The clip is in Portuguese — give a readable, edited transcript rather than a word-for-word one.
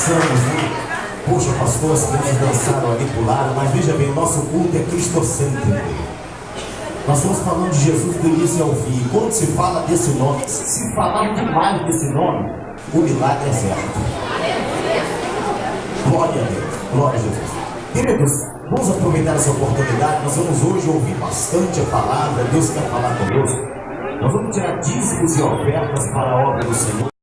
dançamos, né? Poxa, pastor, as crianças dançaram ali, pularam, mas veja bem, o nosso culto é cristocêntrico. Nós estamos falando de Jesus do início ao fim. Quando se fala desse nome, se falar demais desse nome, o milagre é certo. Glória a Deus, glória a Jesus. Queridos, vamos aproveitar essa oportunidade. Nós vamos hoje ouvir bastante a palavra. Deus quer falar conosco. Nós vamos tirar dízimos e ofertas para a obra do Senhor.